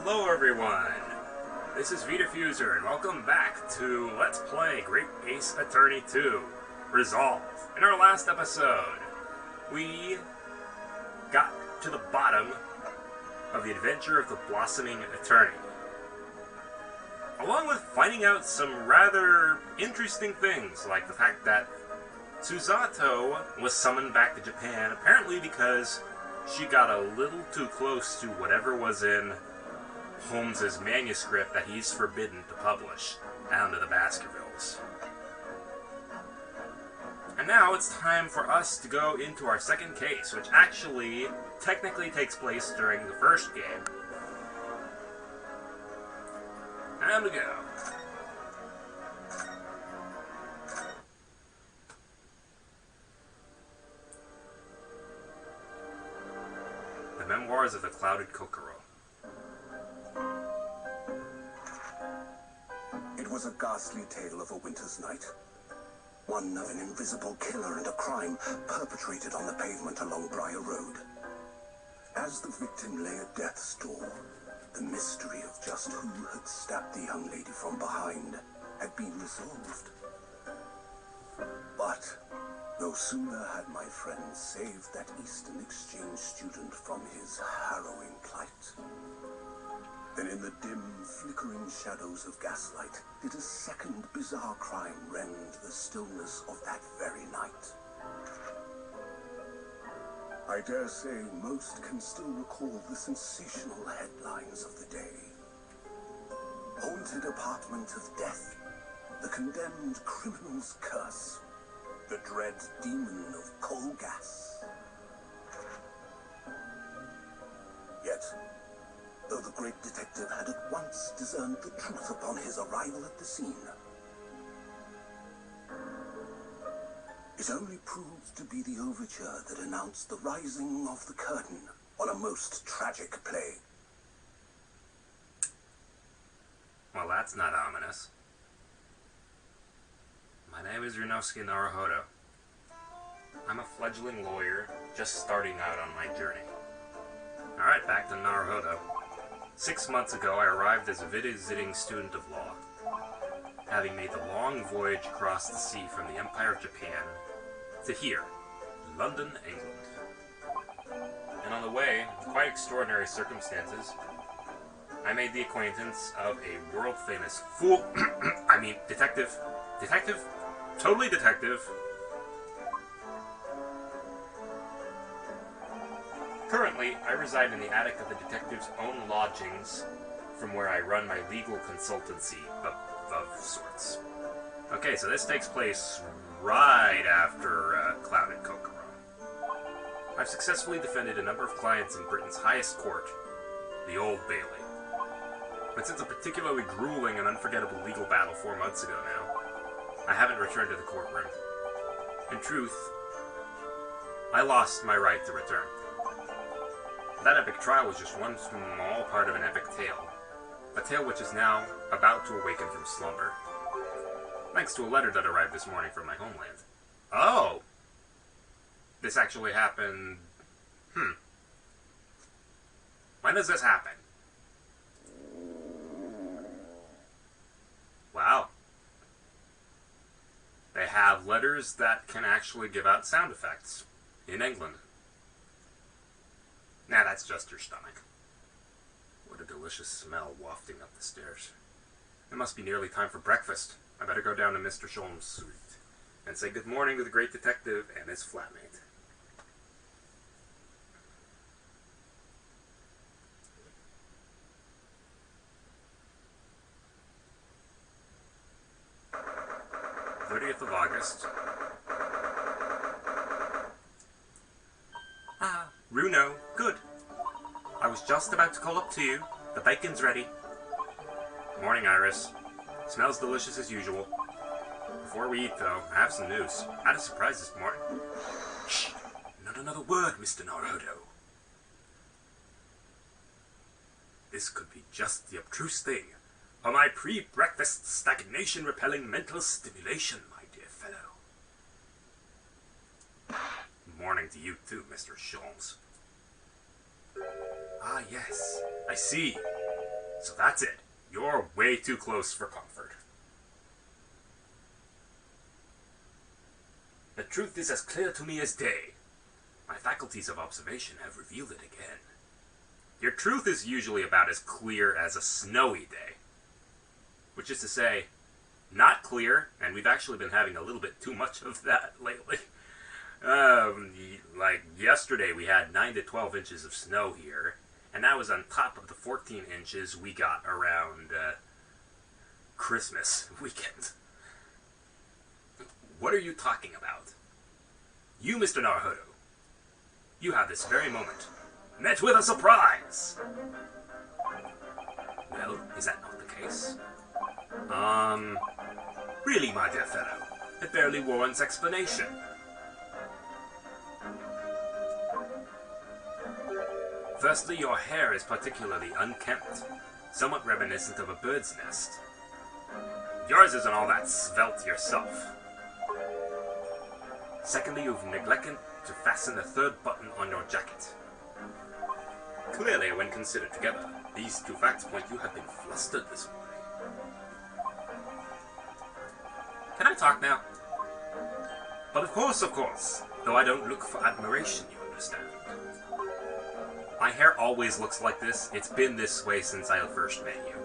Hello everyone, this is Vitafuser and welcome back to Let's Play Great Ace Attorney 2, Resolve. In our last episode, we got to the bottom of the adventure of the Blossoming Attorney, along with finding out some rather interesting things, like the fact that Susato was summoned back to Japan, apparently because she got a little too close to whatever was in Holmes's manuscript that he's forbidden to publish down to the Baskervilles. And now it's time for us to go into our second case, which actually technically takes place during the first game. Time to go. The Memoirs of the Clouded Kokoro. It was a ghastly tale of a winter's night. One of an invisible killer and a crime perpetrated on the pavement along Briar Road. As the victim lay at death's door, the mystery of just who had stabbed the young lady from behind had been resolved. But no sooner had my friend saved that Eastern Exchange student from his harrowing plight, then in the dim, flickering shadows of gaslight did a second bizarre crime rend the stillness of that very night. I dare say most can still recall the sensational headlines of the day. Haunted apartment of death, the condemned criminal's curse, the dread demon of coal gas. Yet, though the great detective had at once discerned the truth upon his arrival at the scene, it only proved to be the overture that announced the rising of the curtain on a most tragic play. Well, that's not ominous. My name is Ryunosuke Naruhodo. I'm a fledgling lawyer just starting out on my journey. Alright, back to Naruhodo. 6 months ago, I arrived as a visiting student of law, having made the long voyage across the sea from the Empire of Japan to here, London, England. And on the way, in quite extraordinary circumstances, I made the acquaintance of a world-famous fool, detective, totally detective. Currently, I reside in the attic of the detective's own lodgings, from where I run my legal consultancy of sorts. Okay, so this takes place right after Clouded Kokoro. I've successfully defended a number of clients in Britain's highest court, the Old Bailey. But since a particularly grueling and unforgettable legal battle 4 months ago now, I haven't returned to the courtroom. In truth, I lost my right to return. That epic trial was just one small part of an epic tale. A tale which is now about to awaken from slumber. Thanks to a letter that arrived this morning from my homeland. Oh! This actually happened... When does this happen? Wow. They have letters that can actually give out sound effects. In England. Nah, that's just your stomach. What a delicious smell wafting up the stairs. It must be nearly time for breakfast. I better go down to Mr. Sholmes' suite and say good morning to the great detective and his flatmate. '30th of August. Runo, good. I was just about to call up to you. The bacon's ready. Morning, Iris. Smells delicious as usual. Before we eat, though, I have some news. I had a surprise this morning. Shh! Not another word, Mr. Naruhodo. This could be just the obtruse thing of my pre-breakfast stagnation-repelling mental stimulation, my dear fellow. Morning to you too, Mr. Sholmes. Ah, yes, I see. So that's it. You're way too close for comfort. The truth is as clear to me as day. My faculties of observation have revealed it again. Your truth is usually about as clear as a snowy day. Which is to say, not clear, and we've actually been having a little bit too much of that lately. Like yesterday we had 9 to 12 inches of snow here, and that was on top of the 14 inches we got around Christmas weekend. What are you talking about? You, Mr. Naruhodo, you have this very moment met with a surprise! Well, is that not the case? Really, my dear fellow, it barely warrants explanation. Firstly, your hair is particularly unkempt, somewhat reminiscent of a bird's nest. Yours isn't all that svelte yourself. Secondly, you've neglected to fasten the third button on your jacket. Clearly, when considered together, these two facts point you have been flustered this morning. Can I talk now? But of course, though I don't look for admiration, you understand. My hair always looks like this. It's been this way since I first met you.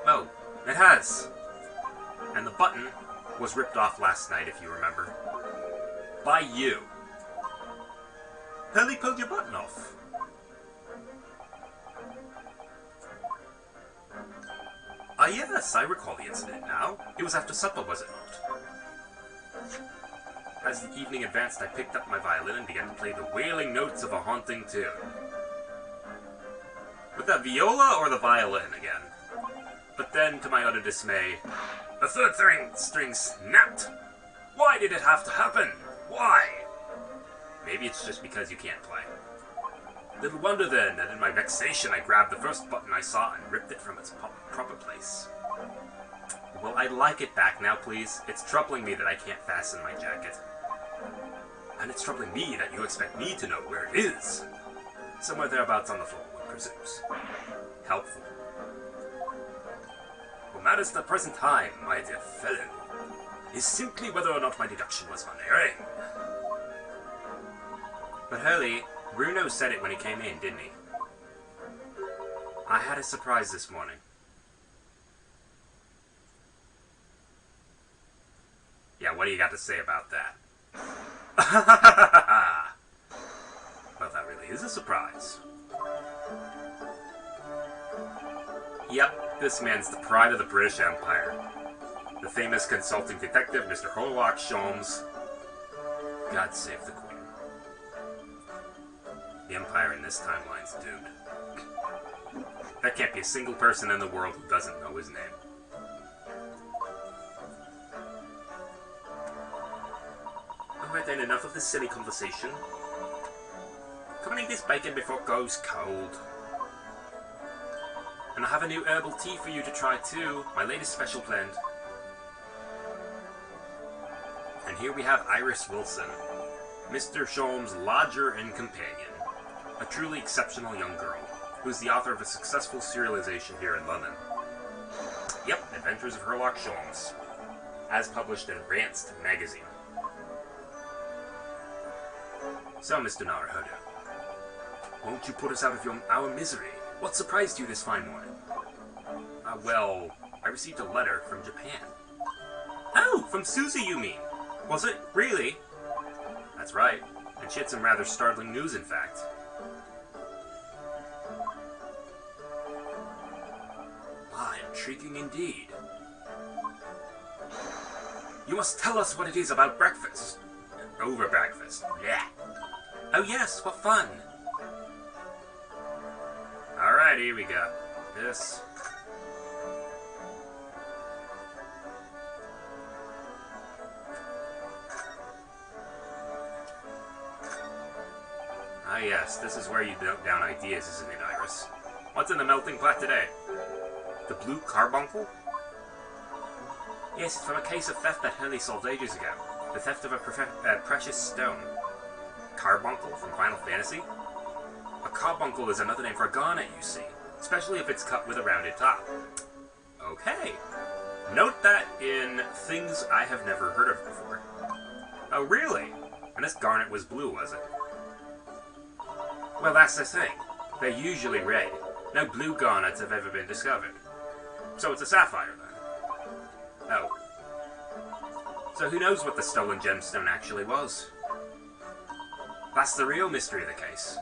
Oh, it has. And the button was ripped off last night, if you remember. By you. Hurley pulled your button off. Ah yes, I recall the incident now. It was after supper, was it not? As the evening advanced, I picked up my violin and began to play the wailing notes of a haunting tune. With the viola or the violin again? But then, to my utter dismay, the third string snapped! Why did it have to happen? Why? Maybe it's just because you can't play. Little wonder then that in my vexation I grabbed the first button I saw and ripped it from its proper place. Well, I'd like it back now, please. It's troubling me that I can't fasten my jacket. And it's troubling me that you expect me to know where it is. Somewhere thereabouts on the floor, one presumes. Helpful. What matters at the present time, my dear fellow, is simply whether or not my deduction was unerring. But Hurley, Bruno said it when he came in, didn't he? I had a surprise this morning. Yeah, what do you got to say about that? Well, that really is a surprise. Yep, this man's the pride of the British Empire. The famous consulting detective, Mr. Sherlock Holmes. God save the Queen. The Empire in this timeline's doomed. There can't be a single person in the world who doesn't know his name. Alright then, enough of this silly conversation. Come and eat this bacon before it goes cold. And I have a new herbal tea for you to try too, my latest special blend. And here we have Iris Wilson, Mr. Sholmes' lodger and companion. A truly exceptional young girl, who's the author of a successful serialization here in London. Yep, Adventures of Sherlock Holmes, as published in Rance magazine. So, Mr. Naruhodo, won't you put us out of our misery? What surprised you this fine morning? Well, I received a letter from Japan. Oh, from Susie, you mean? Was it? Really? That's right, and she had some rather startling news, in fact. Intriguing indeed. You must tell us what it is about breakfast. Over breakfast. Yeah. Oh yes, what fun. Alright, here we go. This. Ah yes, this is where you note down ideas, isn't it, Iris? What's in the melting pot today? The blue carbuncle? Yes, it's from a case of theft that Hurley solved ages ago. The theft of a precious stone. Carbuncle from Final Fantasy? A carbuncle is another name for a garnet, you see. especially if it's cut with a rounded top. Okay. Note that in things I have never heard of before. Oh, really? And this garnet was blue, was it? Well, that's the thing. They're usually red. No blue garnets have ever been discovered. So it's a sapphire, then? Oh. So who knows what the stolen gemstone actually was? That's the real mystery of the case.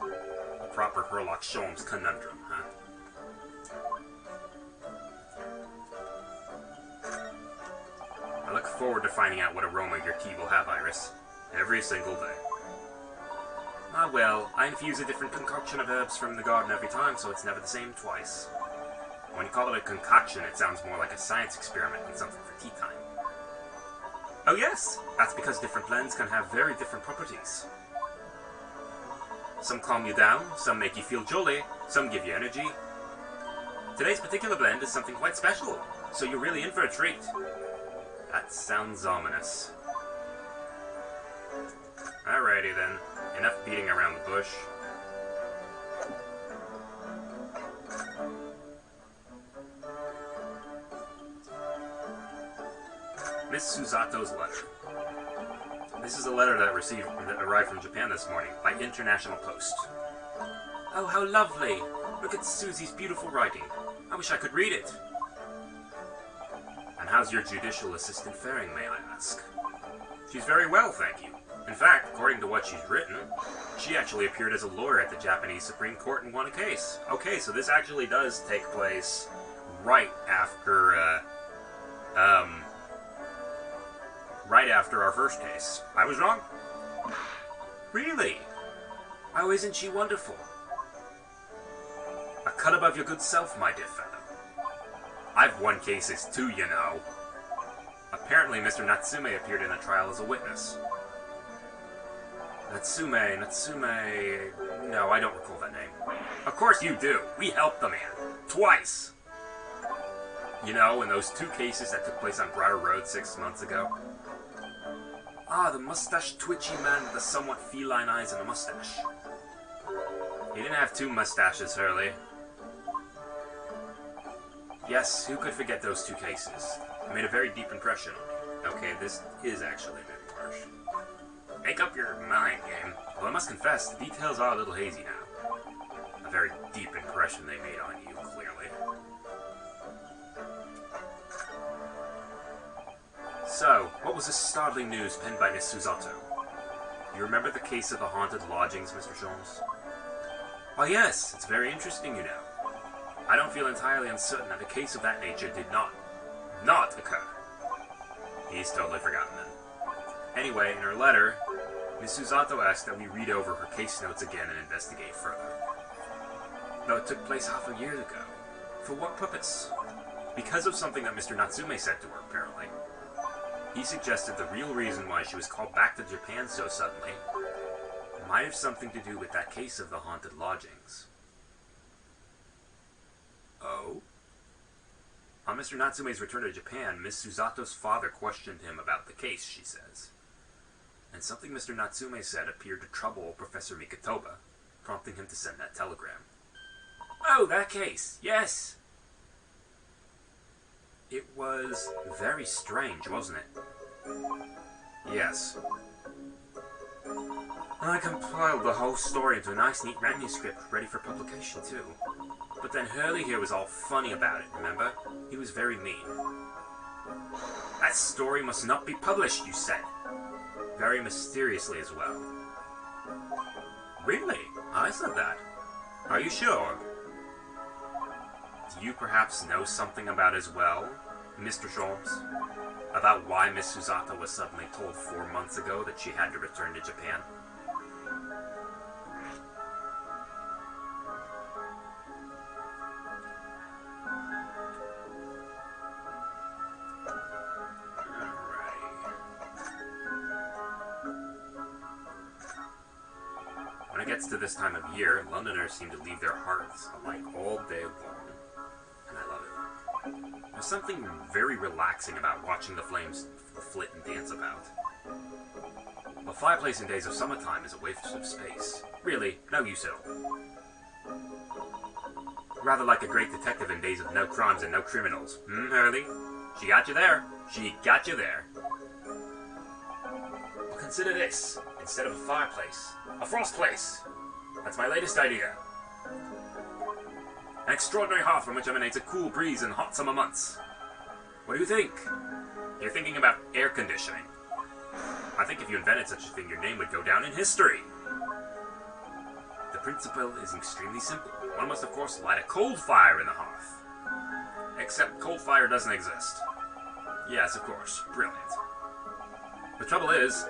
A proper Sherlock Holmes conundrum, huh? I look forward to finding out what aroma your tea will have, Iris. Every single day. Ah well, I infuse a different concoction of herbs from the garden every time, so it's never the same twice. When you call it a concoction, it sounds more like a science experiment than something for tea time. Oh yes, that's because different blends can have very different properties. Some calm you down, some make you feel jolly, some give you energy. Today's particular blend is something quite special, so you're really in for a treat. That sounds ominous. Alrighty then, enough beating around the bush. Miss Susato's letter. This is a letter that arrived from Japan this morning by International Post. Oh, how lovely! Look at Susie's beautiful writing. I wish I could read it. And how's your judicial assistant faring, may I ask? She's very well, thank you. In fact, according to what she's written, she actually appeared as a lawyer at the Japanese Supreme Court and won a case. Okay, so this actually does take place right after, right after our first case. I was wrong. Really? Oh, isn't she wonderful? A cut above your good self, my dear fellow. I've won cases too, you know. Apparently, Mr. Natsume appeared in the trial as a witness. Natsume... No, I don't recall that name. Of course you do. We helped the man. Twice. You know, in those 2 cases that took place on Briar Road 6 months ago. Ah, the mustache-twitchy man with the somewhat feline eyes and a mustache. He didn't have 2 mustaches, Hurley. Yes, who could forget those 2 cases? They made a very deep impression on me. Okay, this is actually a bit harsh. Make up your mind, game. Well, I must confess, the details are a little hazy now. A very deep impression they made on you, clearly. So, what was this startling news penned by Miss Susato? You remember the case of the haunted lodgings, Mr. Sholmes? Why yes, it's very interesting, you know. I don't feel entirely uncertain that a case of that nature did not occur. He's totally forgotten then. Anyway, in her letter, Miss Susato asked that we read over her case notes again and investigate further. Though it took place half a year ago. For what purpose? Because of something that Mr. Natsume said to her, apparently. He suggested the real reason why she was called back to Japan so suddenly might have something to do with that case of the haunted lodgings. Oh? On Mr. Natsume's return to Japan, Miss Susato's father questioned him about the case, she says. And something Mr. Natsume said appeared to trouble Professor Mikotoba, prompting him to send that telegram. Oh, that case, yes! It was very strange, wasn't it? Yes. I compiled the whole story into a nice, neat manuscript, ready for publication, too. But then Hurley here was all funny about it, remember? He was very mean. That story must not be published, you said. Very mysteriously as well. Really? I said that. Are you sure? Do you perhaps know something about as well, Mr. Sholmes? About why Miss Susato was suddenly told 4 months ago that she had to return to Japan? When it gets to this time of year, Londoners seem to leave their hearths alight all day long, and I love it. There's something very relaxing about watching the flames flit and dance about. A fireplace in days of summertime is a waste of space. Really, no use at all. Rather like a great detective in days of no crimes and no criminals. Hurley? She got you there. She got you there. Well, consider this. Instead of a fireplace, a frost place. That's my latest idea. An extraordinary hearth from which emanates a cool breeze in hot summer months. What do you think? You're thinking about air conditioning. I think if you invented such a thing, your name would go down in history. The principle is extremely simple. One must, of course, light a cold fire in the hearth. Except cold fire doesn't exist. Yes, of course. Brilliant. The trouble is,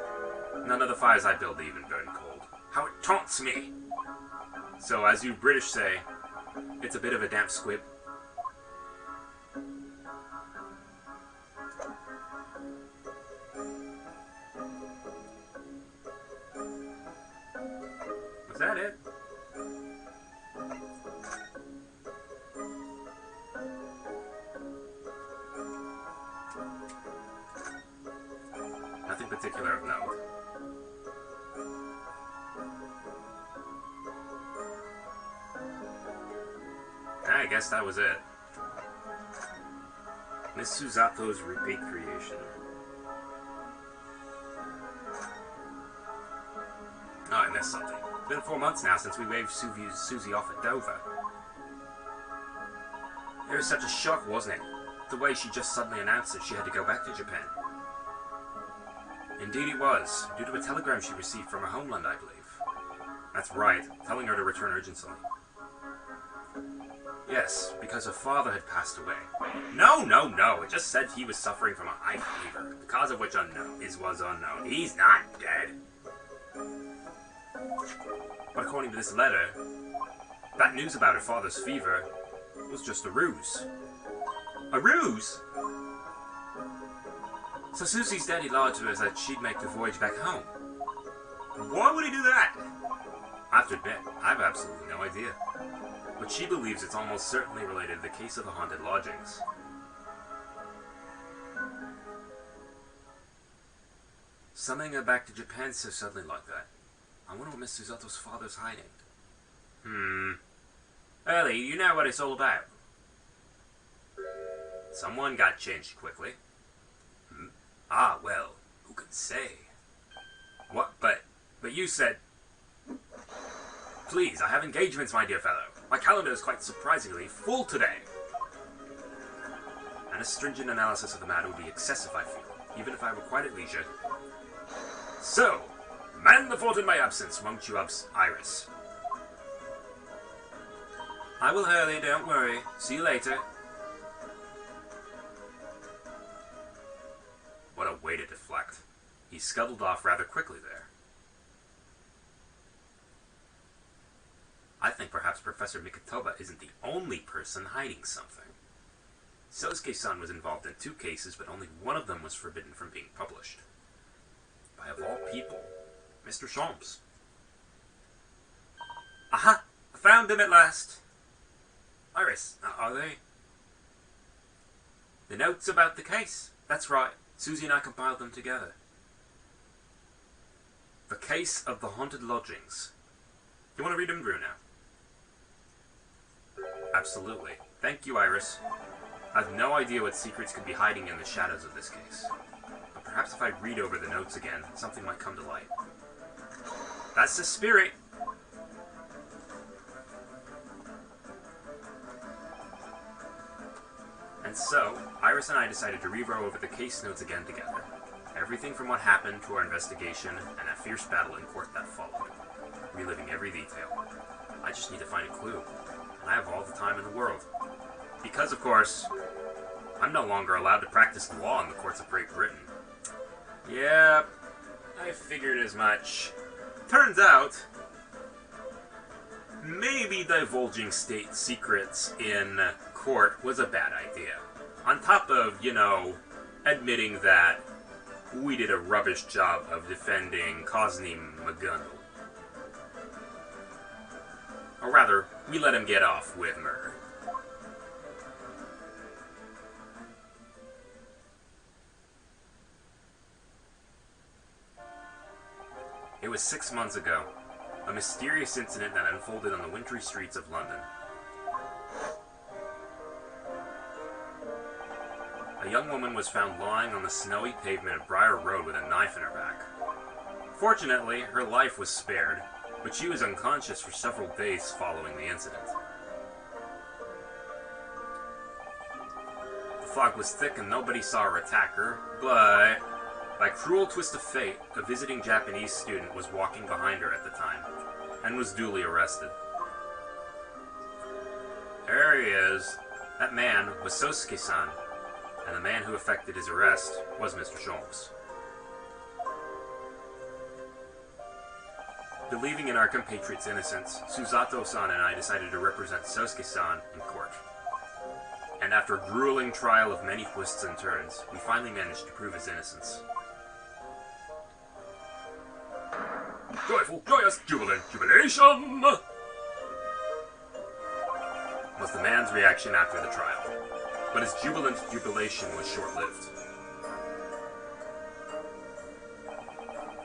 none of the fires I build even burn cold. How it taunts me! So, as you British say, it's a bit of a damp squib. Was that it? Nothing particular of note. I guess that was it. Miss Susato's repatriation. Oh, I missed something. It's been 4 months now since we waved Susie off at Dover. It was such a shock, wasn't it? The way she just suddenly announced that she had to go back to Japan. Indeed it was, due to a telegram she received from her homeland, I believe. That's right, telling her to return urgently. Yes, because her father had passed away. No, it just said he was suffering from a high fever, the cause of which was unknown. He's not dead. But according to this letter, that news about her father's fever was just a ruse. A ruse? So Susie's daddy lied to her that she'd make the voyage back home. Why would he do that? I have to admit, I have absolutely no idea. But she believes it's almost certainly related to the case of the haunted lodgings. Summoning her back to Japan so suddenly like that. I wonder what Miss Susato's father's hiding. Ellie, you know what it's all about. Someone got changed quickly. Ah, well, who can say? What? But you said... Please, I have engagements, my dear fellow. My calendar is quite surprisingly full today. And a stringent analysis of the matter would be excessive, I feel, even if I were quite at leisure. So, man the fort in my absence, won't you, Iris? I will, Hurley, don't worry. See you later. What a way to deflect. He scuttled off rather quickly there. I think perhaps Professor Mikotoba isn't the only person hiding something. Sosuke-san was involved in 2 cases, but only one of them was forbidden from being published. By, of all people, Mr. Champs. Aha! I found him at last! Iris, are they? The notes about the case. That's right. Susie and I compiled them together. The Case of the Haunted Lodgings. You want to read them through now? Absolutely. Thank you, Iris. I have no idea what secrets could be hiding in the shadows of this case. But perhaps if I read over the notes again, something might come to light. That's the spirit! And so, Iris and I decided to re-row over the case notes again together. Everything from what happened to our investigation and that fierce battle in court that followed. Reliving every detail. I just need to find a clue. And I have all the time in the world. Because, of course, I'm no longer allowed to practice law in the courts of Great Britain. Yep, I figured as much. Turns out, maybe divulging state secrets in court was a bad idea. On top of, admitting that we did a rubbish job of defending Cosney McGundle. Or rather, we let him get off with murder. It was 6 months ago, a mysterious incident that unfolded on the wintry streets of London. a young woman was found lying on the snowy pavement of Briar Road with a knife in her back. Fortunately, her life was spared, but she was unconscious for several days following the incident. The fog was thick and nobody saw her attacker, but by cruel twist of fate, a visiting Japanese student was walking behind her at the time, and was duly arrested. There he is. That man was Sosuke-san, and the man who effected his arrest was Mr. Sholmes. Believing in our compatriot's innocence, Susato-san and I decided to represent Sosuke-san in court. And after a grueling trial of many twists and turns, we finally managed to prove his innocence. Joyful, joyous, jubilant, jubilation! Was the man's reaction after the trial. But his jubilant jubilation was short-lived.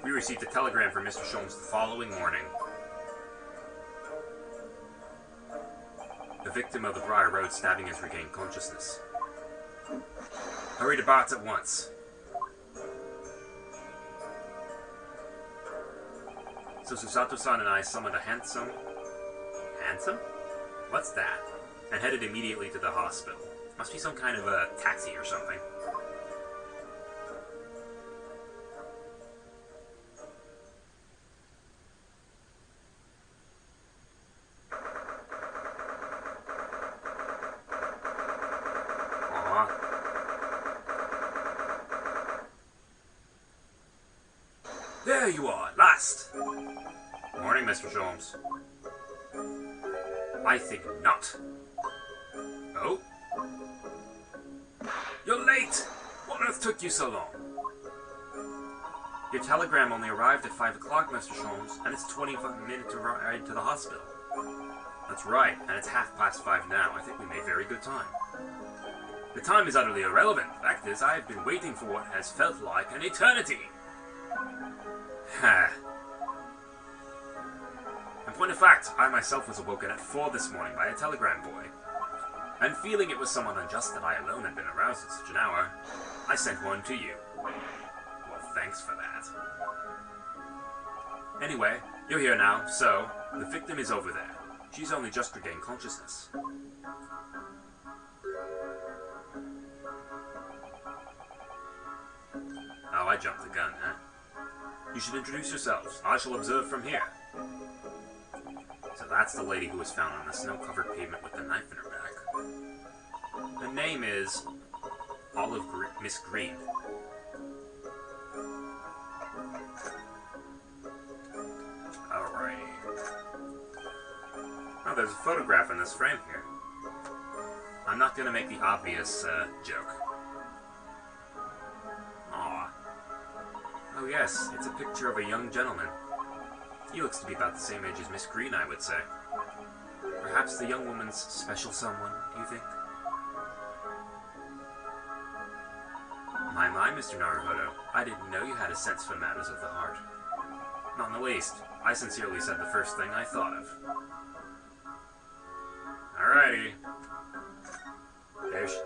We received a telegram from Mr. Sholmes the following morning. The victim of the Briar Road stabbing has regained consciousness. Hurry to Bart's at once. So Susato-san and I summoned a hansom? Hansom? What's that? And headed immediately to the hospital. Must be some kind of a taxi or something. There you are, at last! Morning, Mr. Sholmes. I think not. Oh? You're late! What on earth took you so long? Your telegram only arrived at 5 o'clock, Mr. Sholmes, and it's 25 minutes ride to the hospital. That's right, and it's 5:30 now. I think we made very good time. The time is utterly irrelevant. The fact is, I have been waiting for what has felt like an eternity. Ha. In point of fact, I myself was awoken at 4 this morning by a telegram boy. And feeling it was somewhat unjust that I alone had been aroused at such an hour, I sent one to you. Well, thanks for that. Anyway, you're here now, so the victim is over there. She's only just regained consciousness. Oh, I jumped the gun, huh? You should introduce yourselves. I shall observe from here. So that's the lady who was found on the snow-covered pavement with the knife in her back. Her name is Miss Green. Alright. Oh, there's a photograph in this frame here. I'm not gonna make the obvious joke. Aw. Oh yes, it's a picture of a young gentleman. He looks to be about the same age as Miss Green, I would say. Perhaps the young woman's special someone, do you think? My, Mr. Naruhodo. I didn't know you had a sense for matters of the heart. Not in the least. I sincerely said the first thing I thought of. Alrighty. There's,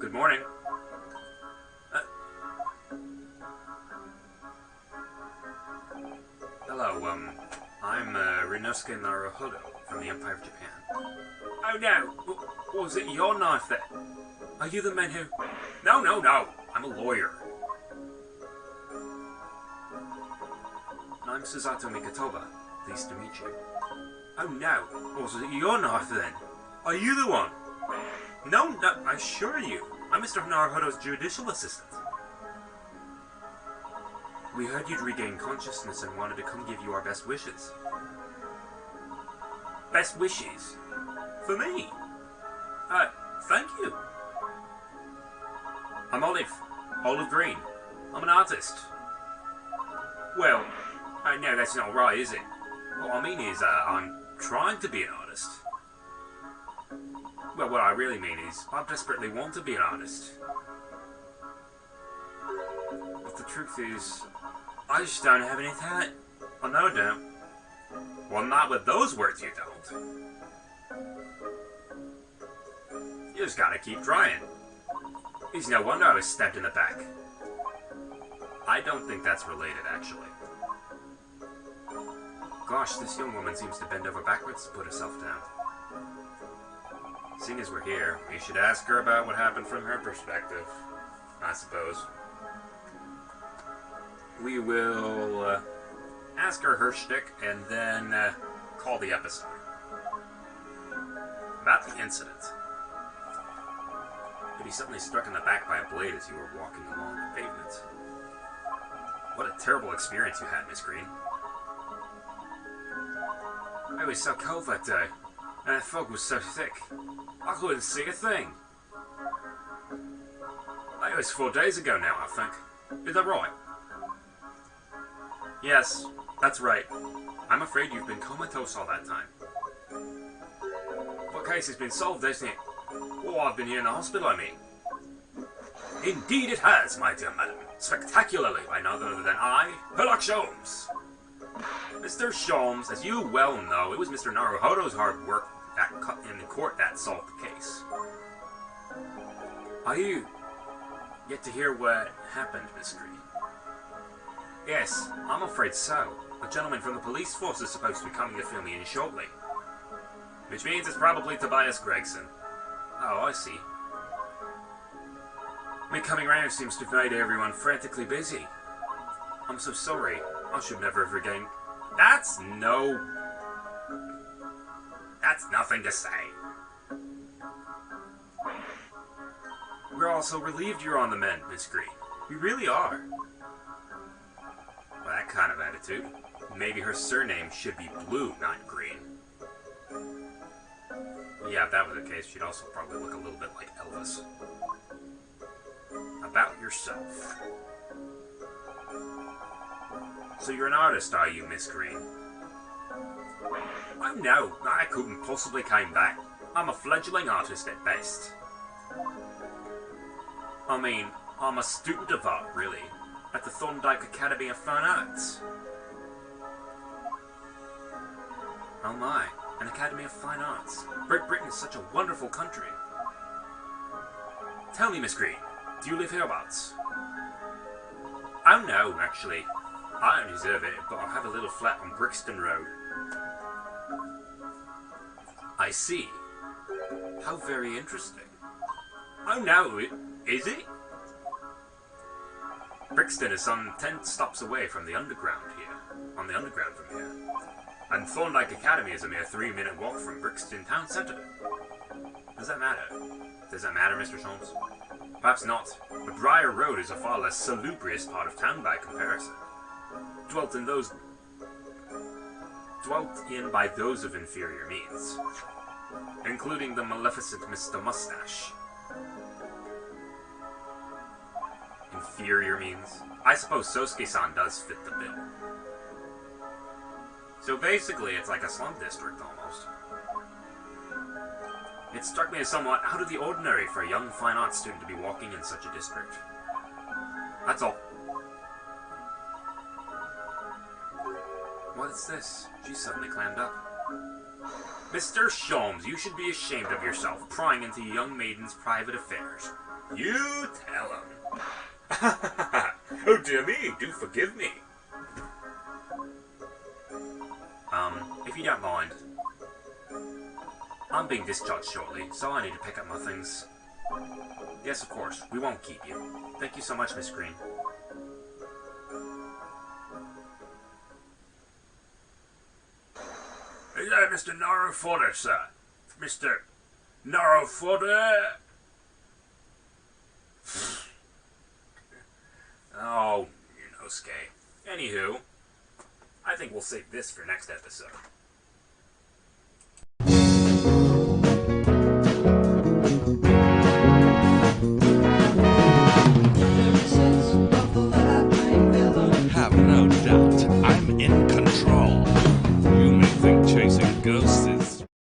good morning. Hello, I'm, Ryunosuke Naruhodo from the Empire of Japan. Oh no! Was it your knife that... Are you the man who... No! I'm a lawyer. I'm Susato Mikatoba. Pleased to meet you. Oh no! Was it your knife then? Are you the one? No, I assure you. I'm Mr. Naruhodo's judicial assistant. We heard you'd regained consciousness and wanted to come give you our best wishes. Best wishes? For me? Thank you. I'm Olive Green. I'm an artist. Well, no, that's not right, is it? What I mean is, I'm trying to be an artist. Well, what I really mean is, I desperately want to be an artist. But the truth is, I just don't have any talent. Oh, no, I don't. Well, not with those words, you don't. You just gotta keep trying. It's no wonder I was stabbed in the back. I don't think that's related, actually. Gosh, this young woman seems to bend over backwards to put herself down. Seeing as we're here, we should ask her about what happened from her perspective, I suppose. We will ask her shtick and then call the episode. About the incident. To be suddenly struck in the back by a blade as you were walking along the pavement. What a terrible experience you had, Miss Green. It was so cold that day, and the fog was so thick, I couldn't see a thing. It was 4 days ago now, I think. Is that right? Yes, that's right. I'm afraid you've been comatose all that time. What case has been solved, isn't it? Oh, I've been here in the hospital, I mean. Indeed it has, my dear madam. Spectacularly by none other than I, Sherlock Sholmes. Mr. Sholmes, as you well know, it was Mr. Naruhodo's hard work that in the court that solved the case. Are you yet to hear what happened, Miss Green? Yes, I'm afraid so. A gentleman from the police force is supposed to be coming to fill me in shortly. Which means it's probably Tobias Gregson. Oh, I see. Me coming round seems to have made everyone frantically busy. I'm so sorry. I should never have regained... That's nothing to say. We're all so relieved you're on the mend, Miss Green. We really are. Well, that kind of attitude. Maybe her surname should be Blue, not Green. Yeah, if that was the case, she'd also probably look a little bit like Elvis. About yourself. So you're an artist, are you, Miss Green? Oh no, I couldn't possibly come back. I'm a fledgling artist at best. I mean, I'm a student of art, really, at the Thorndike Academy of Fine Arts. Oh my, an Academy of Fine Arts. Great Britain is such a wonderful country. Tell me, Miss Green, do you live hereabouts? Oh no, actually. I don't deserve it, but I have a little flat on Brixton Road. I see. How very interesting. Oh no, is it? Brixton is some 10 stops away from the underground here. On the underground from here. And Thorndike Academy is a mere 3-minute walk from Brixton town centre. Does that matter? Does that matter, Mr. Sholmes? Perhaps not, but Briar Road is a far less salubrious part of town by comparison. Dwelt in by those of inferior means, including the maleficent Mr. Mustache. Inferior means? I suppose Sosuke-san does fit the bill. So basically, it's like a slum district, almost. It struck me as somewhat out of the ordinary for a young fine arts student to be walking in such a district. That's all. What's this? She suddenly clammed up. Mr. Sholmes, you should be ashamed of yourself, prying into a young maiden's private affairs. You tell him. Oh dear me, do forgive me. If you don't mind. I'm being discharged shortly, so I need to pick up my things. Yes, of course. We won't keep you. Thank you so much, Miss Green. Is that Mr. Naruhodo, sir? Mr. Naruhodo? Oh, Inosuke. Anywho, I think we'll save this for next episode.